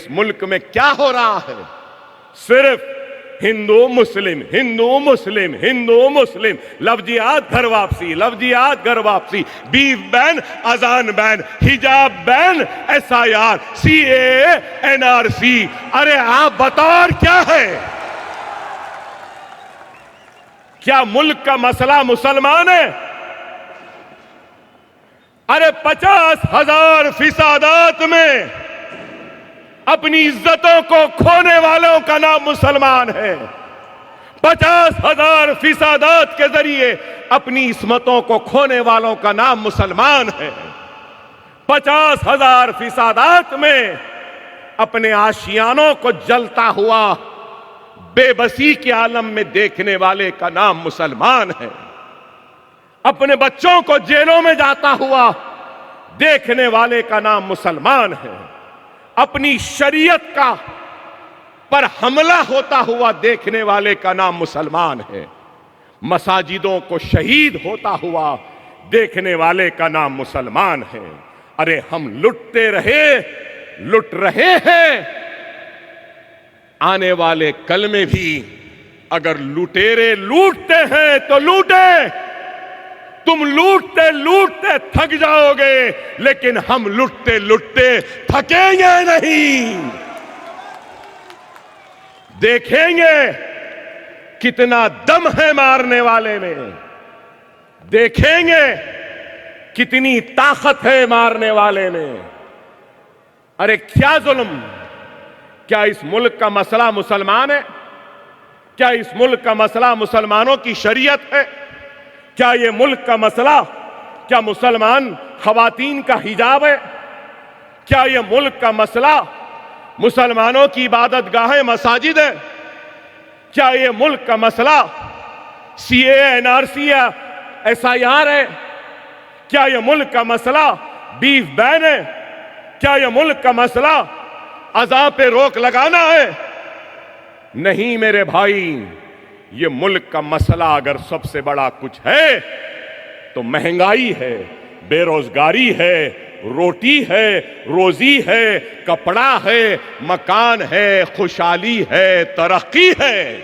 इस मुल्क में क्या हो रहा है? सिर्फ हिंदू मुस्लिम, हिंदू मुस्लिम, हिंदू मुस्लिम, लफ्जियात घर वापसी, लफ्जियात घर वापसी, बीफ बैन, अजान बैन, हिजाब बैन, SIR, CAA, NRC। अरे आप बताओ क्या है? क्या मुल्क का मसला मुसलमान है? अरे 50,000 फिसादात में अपनी इज्जतों को खोने वालों का नाम मुसलमान है। 50,000 फिसादात के जरिए अपनी इस्मतों को खोने वालों का नाम मुसलमान है। 50,000 फिसादात में अपने आशियानों को जलता हुआ बेबसी के आलम में देखने वाले का नाम मुसलमान है। अपने बच्चों को जेलों में जाता हुआ देखने वाले का नाम मुसलमान है। अपनी शरीयत का पर हमला होता हुआ देखने वाले का नाम मुसलमान है। मसाजिदों को शहीद होता हुआ देखने वाले का नाम मुसलमान है। अरे हम लुटते रहे, लुट रहे हैं। आने वाले कल में भी अगर लुटेरे लूटते हैं तो लूटे। तुम लूटते लूटते थक जाओगे, लेकिन हम लुटते लुटते थकेंगे नहीं। देखेंगे कितना दम है मारने वाले में, देखेंगे कितनी ताकत है मारने वाले में। अरे क्या जुल्म! क्या इस मुल्क का मसला मुसलमान है? क्या इस मुल्क का मसला मुसलमानों की शरीयत है? क्या ये मुल्क का मसला क्या मुसलमान खवातीन का हिजाब है? क्या ये मुल्क का मसला मुसलमानों की इबादत गाहें मसाजिद है? क्या ये मुल्क का मसला CAA, NRC या SIR है? क्या ये मुल्क का मसला बीफ बैन है? क्या ये मुल्क का मसला अज़ा पे रोक लगाना है? नहीं मेरे भाई, ये मुल्क का मसला अगर सबसे बड़ा कुछ है तो महंगाई है, बेरोजगारी है, रोटी है, रोजी है, कपड़ा है, मकान है, खुशहाली है, तरक्की है।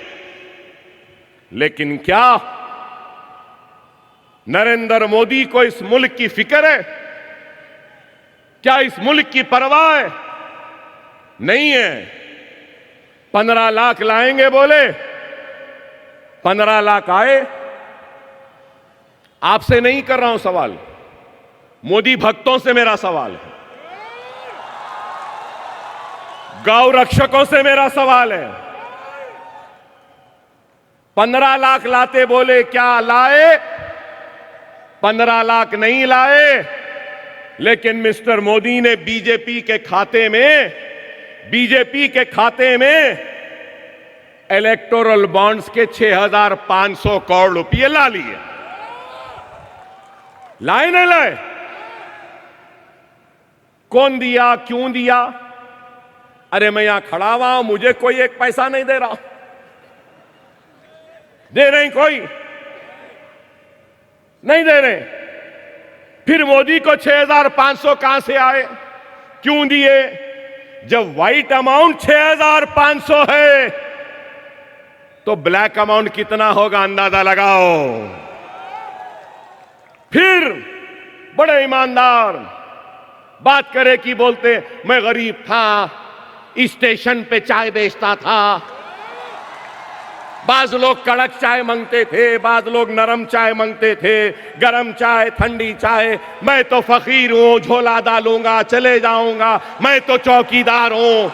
लेकिन क्या नरेंद्र मोदी को इस मुल्क की फिक्र है? क्या इस मुल्क की परवाह है? नहीं है। 15 लाख लाएंगे बोले, 15 लाख आए। आपसे नहीं कर रहा हूं सवाल, मोदी भक्तों से मेरा सवाल है, गौ रक्षकों से मेरा सवाल है। 15 लाख लाते बोले, क्या लाए? 15 लाख नहीं लाए, लेकिन मिस्टर मोदी ने बीजेपी के खाते में इलेक्टोरल बॉन्ड्स के 6,500 करोड़ रुपए ला लिए। लाए नहीं लाए? कौन दिया, क्यों दिया? अरे मैं यहां खड़ा हुआ हूं, मुझे कोई एक पैसा नहीं दे रहा। दे रहे कोई नहीं दे रहे। फिर मोदी को 6,500 कहां से आए, क्यों दिए? जब व्हाइट अमाउंट 6,500 है तो ब्लैक अमाउंट कितना होगा अंदाजा लगाओ। फिर बड़े ईमानदार बात करे कि बोलते मैं गरीब था, स्टेशन पे चाय बेचता था। बाज लोग कड़क चाय मांगते थे, बाज लोग नरम चाय मांगते थे, गरम चाय, ठंडी चाय। मैं तो फकीर हूं, झोला डालूंगा चले जाऊंगा, मैं तो चौकीदार हूं।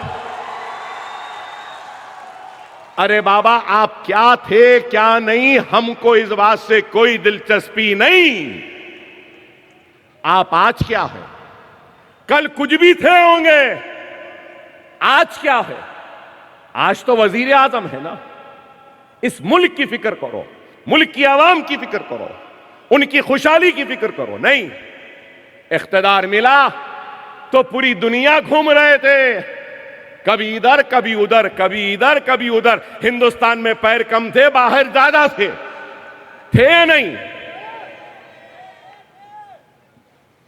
अरे बाबा, आप क्या थे क्या नहीं, हमको इस बात से कोई दिलचस्पी नहीं। आप आज क्या है? कल कुछ भी थे होंगे, आज क्या है? आज तो वजीर आजम है ना। इस मुल्क की फिक्र करो, मुल्क की आवाम की फिक्र करो, उनकी खुशहाली की फिक्र करो। नहीं, इख्तिदार मिला तो पूरी दुनिया घूम रहे थे, कभी इधर कभी उधर, कभी इधर कभी उधर। हिंदुस्तान में पैर कम थे, बाहर ज्यादा थे नहीं।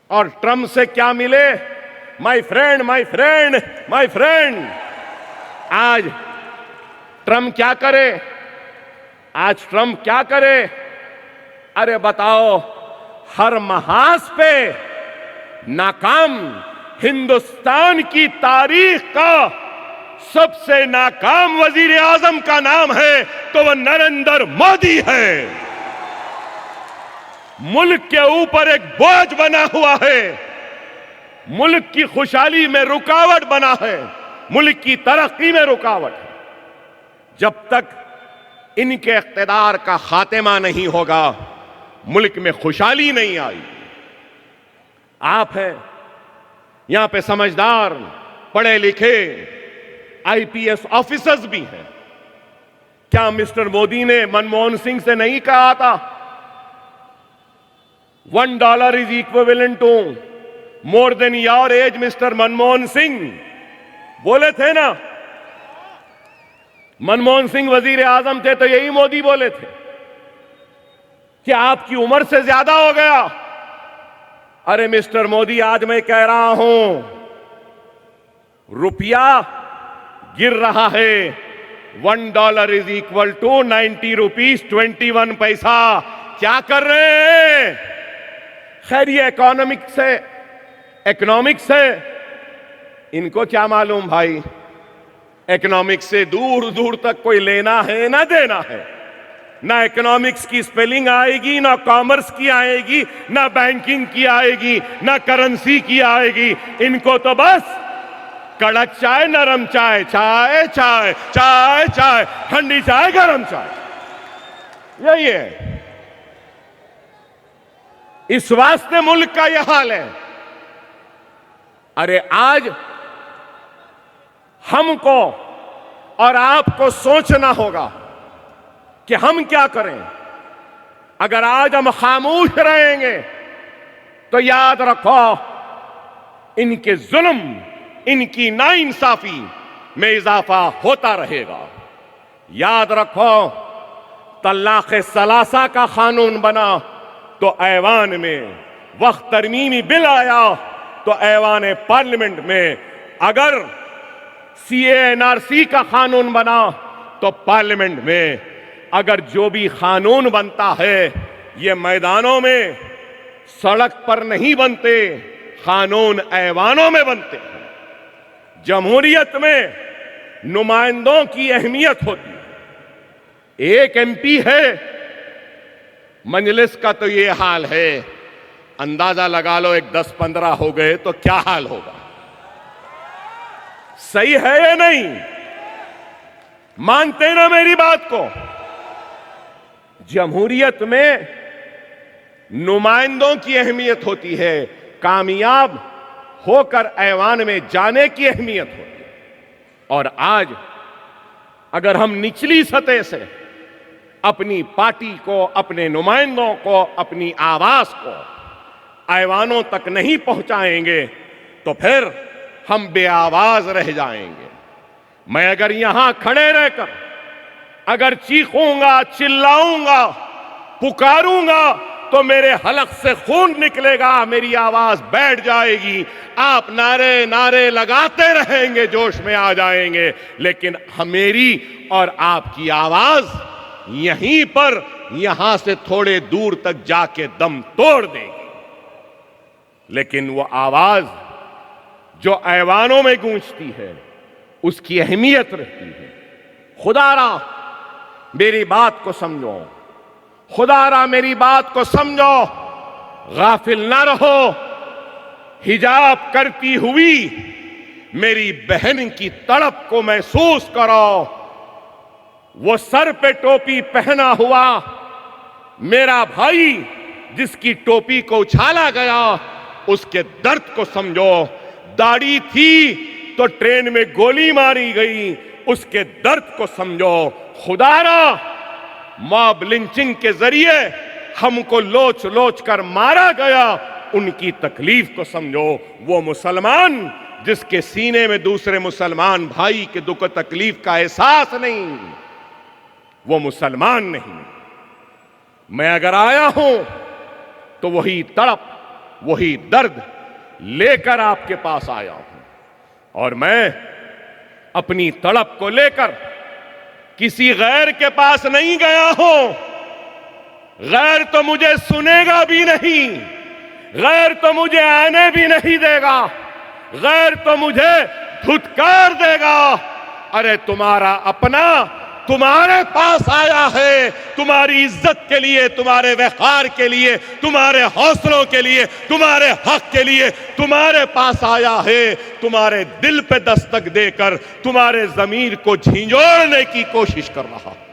और ट्रंप से क्या मिले? My friend, my friend, my friend. आज ट्रम्प क्या करे? आज ट्रम्प क्या करे? अरे बताओ, हर महाज पे नाकाम, हिंदुस्तान की तारीख का सबसे नाकाम वजीर आजम का नाम है तो वह नरेंद्र मोदी है। मुल्क के ऊपर एक बोझ बना हुआ है, मुल्क की खुशहाली में रुकावट बना है, मुल्क की तरक्की में रुकावट है। जब तक इनके इख्तिदार का खात्मा नहीं होगा, मुल्क में खुशहाली नहीं आई। आप हैं यहां पे समझदार, पढ़े लिखे आईपीएस ऑफिसर्स भी हैं। क्या मिस्टर मोदी ने मनमोहन सिंह से नहीं कहा था $1 is equivalent to more than your age mister Manmohan Singh? बोले थे ना। मनमोहन सिंह वजीर आजम थे तो यही मोदी बोले थे कि आपकी उम्र से ज्यादा हो गया। अरे मिस्टर मोदी, आज मैं कह रहा हूं, रुपया गिर रहा है। $1 इज इक्वल टू 90 रुपीज 21 पैसा। क्या कर रहे हैं? खैर, ये इकोनॉमिक्स है, इनको क्या मालूम भाई। इकोनॉमिक्स से दूर दूर तक कोई लेना है ना देना है। ना इकोनॉमिक्स की स्पेलिंग आएगी, ना कॉमर्स की आएगी, ना बैंकिंग की आएगी, ना करेंसी की आएगी। इनको तो बस कड़क चाय, नरम चाय, चाय चाय चाय चाय, ठंडी चाय, गरम चाय, यही है। इस वास्ते मुल्क का यह हाल है। अरे आज हमको और आपको सोचना होगा कि हम क्या करें। अगर आज हम खामोश रहेंगे तो याद रखो, इनके जुल्म, इनकी नाइंसाफी में इजाफा होता रहेगा। याद रखो, तलाक सलासा का कानून बना तो ऐवान में, वक्त तरमीमी बिल आया तो ऐवान पार्लियामेंट में, अगर CA/NRC का कानून बना तो पार्लियामेंट में, अगर जो भी कानून बनता है ये मैदानों में, सड़क पर नहीं बनते, कानून ऐवानों में बनते हैं। जमहूरियत में नुमाइंदों की अहमियत होती है। एक MP है, मजलिस का तो ये हाल है, अंदाजा लगा लो एक 10-15 हो गए तो क्या हाल होगा। सही है या नहीं? मानते ना मेरी बात को? जमहूरियत में नुमाइंदों की अहमियत होती है, कामयाब होकर ऐवान में जाने की अहमियत होती है। और आज अगर हम निचली सतह से अपनी पार्टी को, अपने नुमाइंदों को, अपनी आवाज को ऐवानों तक नहीं पहुंचाएंगे तो फिर हम बेआवाज रह जाएंगे। मैं अगर यहां खड़े रहकर अगर चीखूंगा, चिल्लाऊंगा, पुकारूंगा तो मेरे हलक से खून निकलेगा, मेरी आवाज बैठ जाएगी। आप नारे नारे लगाते रहेंगे, जोश में आ जाएंगे, लेकिन मेरी और आपकी आवाज यहीं पर, यहां से थोड़े दूर तक जाके दम तोड़ देगी। लेकिन वो आवाज जो ऐवानों में गूंजती है उसकी अहमियत रहती है। खुदारा मेरी बात को समझो, खुदारा मेरी बात को समझो, गाफिल ना रहो। हिजाब करती हुई मेरी बहन की तड़प को महसूस करो। वो सर पे टोपी पहना हुआ मेरा भाई जिसकी टोपी को उछाला गया, उसके दर्द को समझो। दाढ़ी थी तो ट्रेन में गोली मारी गई, उसके दर्द को समझो। खुदारा मॉब लिंचिंग के जरिए हमको लोच लोच कर मारा गया, उनकी तकलीफ को समझो। वो मुसलमान जिसके सीने में दूसरे मुसलमान भाई के दुख तकलीफ का एहसास नहीं, वो मुसलमान नहीं। मैं अगर आया हूं तो वही तड़प, वही दर्द लेकर आपके पास आया हूं और मैं अपनी तड़प को लेकर किसी गैर के पास नहीं गया हूं। गैर तो मुझे सुनेगा भी नहीं, गैर तो मुझे आने भी नहीं देगा, गैर तो मुझे धुतकार देगा। अरे तुम्हारा अपना तुम्हारे पास आया है, तुम्हारी इज्जत के लिए, तुम्हारे व्यवहार के लिए, तुम्हारे हौसलों के लिए, तुम्हारे हक के लिए तुम्हारे पास आया है। तुम्हारे दिल पे दस्तक देकर तुम्हारे जमीर को झिंझोड़ने की कोशिश कर रहा है।